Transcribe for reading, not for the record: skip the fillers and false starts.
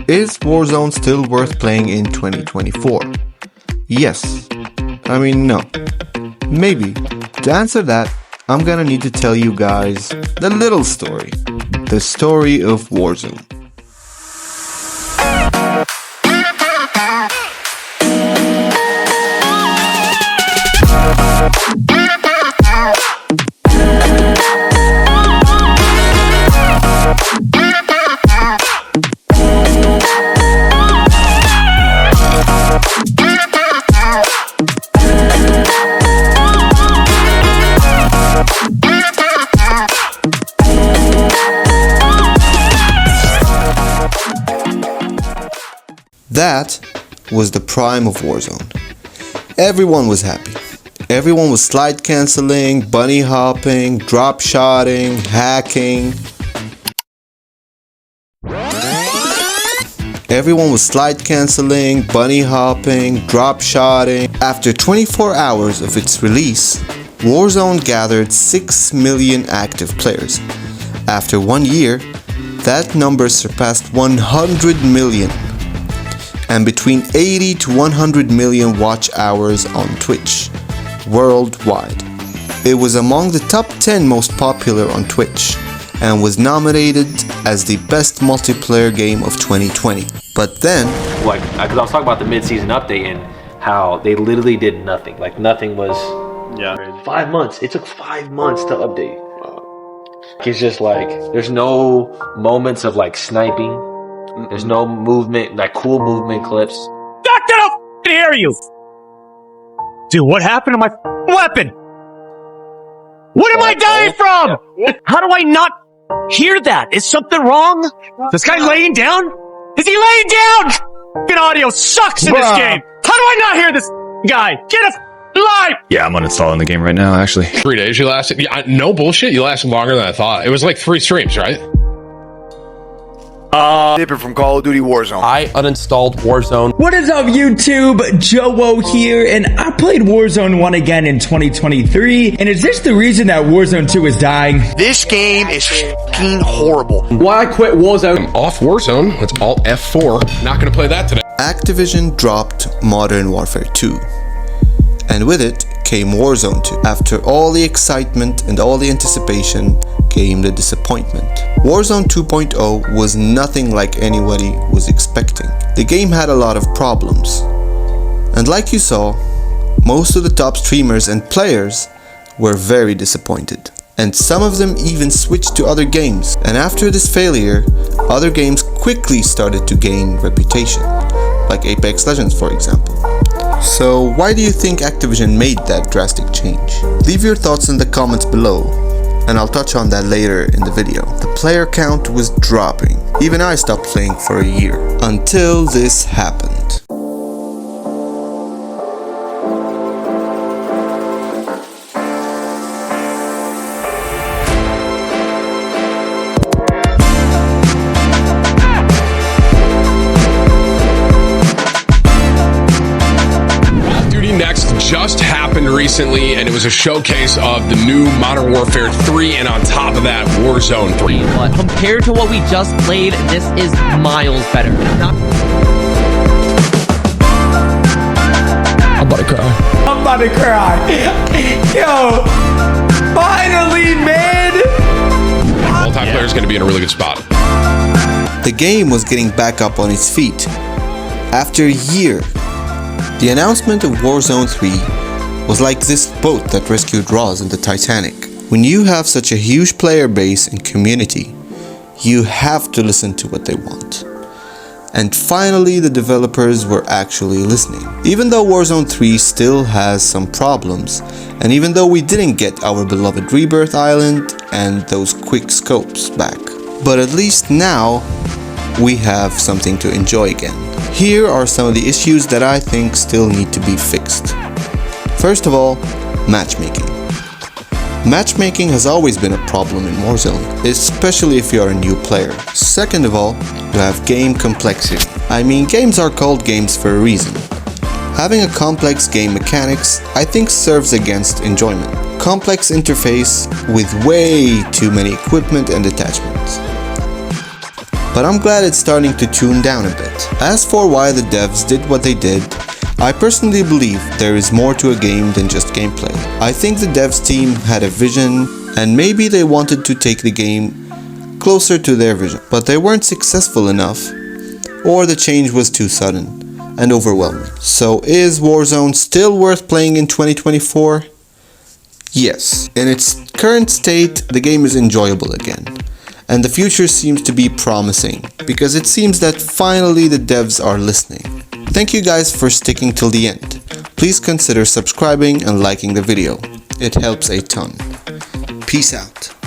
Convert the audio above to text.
Is Warzone still worth playing in 2024? Yes. I mean, no. Maybe. To answer that, I'm gonna need to tell you guys the little story. The story of Warzone. That was the prime of Warzone. Everyone was happy. Everyone was slide cancelling, bunny hopping, drop shotting, hacking. Everyone was slide cancelling, bunny hopping, drop shotting. After 24 hours of its release, Warzone gathered 6 million active players. After 1 year, that number surpassed 100 million. And between 80 to 100 million watch hours on Twitch, worldwide. It was among the top 10 most popular on Twitch, and was nominated as the best multiplayer game of 2020. But then, because I was talking about the mid-season update and how they literally did nothing. Like nothing was. Yeah. 5 months. It took 5 months to update. It's just like there's no moments of like sniping. There's no movement, like cool movement clips. Back that up! I can hear you! Dude, what happened to my weapon? What am I dying from? How do I not hear that? Is something wrong? This guy laying down? Is he laying down? Fucking audio sucks in this game. How do I not hear this guy? Get a live! Yeah, I'm uninstalling the game right now, actually. 3 days you lasted? Yeah, no bullshit, you lasted longer than I thought. It was like 3 streams, right? Dipper from Call of Duty Warzone. I uninstalled Warzone. What is up, YouTube? Joe here, and I played Warzone 1 again in 2023. And is this the reason that Warzone 2 is dying? This game is fucking horrible. Why I quit Warzone? I'm off Warzone. It's Alt F4. Not gonna play that today. Activision dropped Modern Warfare 2. And with it came Warzone 2. After all the excitement and all the anticipation came the disappointment. Warzone 2.0 was nothing like anybody was expecting. The game had a lot of problems. And like you saw, most of the top streamers and players were very disappointed. And some of them even switched to other games. And after this failure, other games quickly started to gain reputation. Like Apex Legends, for example. So why do you think Activision made that drastic change? Leave your thoughts in the comments below, and I'll touch on that later in the video. The player count was dropping. Even I stopped playing for a year. Until this happened. Just happened recently, and it was a showcase of the new Modern Warfare 3, and on top of that, Warzone 3. But compared to what we just played, this is miles better. I'm about to cry. I'm about to cry. Yo, finally, man. Multiplayer is going to be in a really good spot. The game was getting back up on its feet. After a year, the announcement of Warzone 3 was like this boat that rescued Ross in the Titanic. When you have such a huge player base and community, you have to listen to what they want. And finally, the developers were actually listening. Even though Warzone 3 still has some problems, and even though we didn't get our beloved Rebirth Island and those quick scopes back, but at least now we have something to enjoy again. Here are some of the issues that I think still need to be fixed. First of all, matchmaking. Matchmaking has always been a problem in Warzone, especially if you're a new player. Second of all, you have game complexity. I mean, games are called games for a reason. Having a complex game mechanics, I think, serves against enjoyment. Complex interface with way too many equipment and attachments. but I'm glad it's starting to tune down a bit. As for why the devs did what they did, I personally believe there is more to a game than just gameplay. I think the devs team had a vision, and maybe they wanted to take the game closer to their vision, but they weren't successful enough, or the change was too sudden and overwhelming. So is Warzone still worth playing in 2024? Yes. In its current state, the game is enjoyable again, and the future seems to be promising, because it seems that finally the devs are listening. Thank you guys for sticking till the end. Please consider subscribing and liking the video. It helps a ton. Peace out.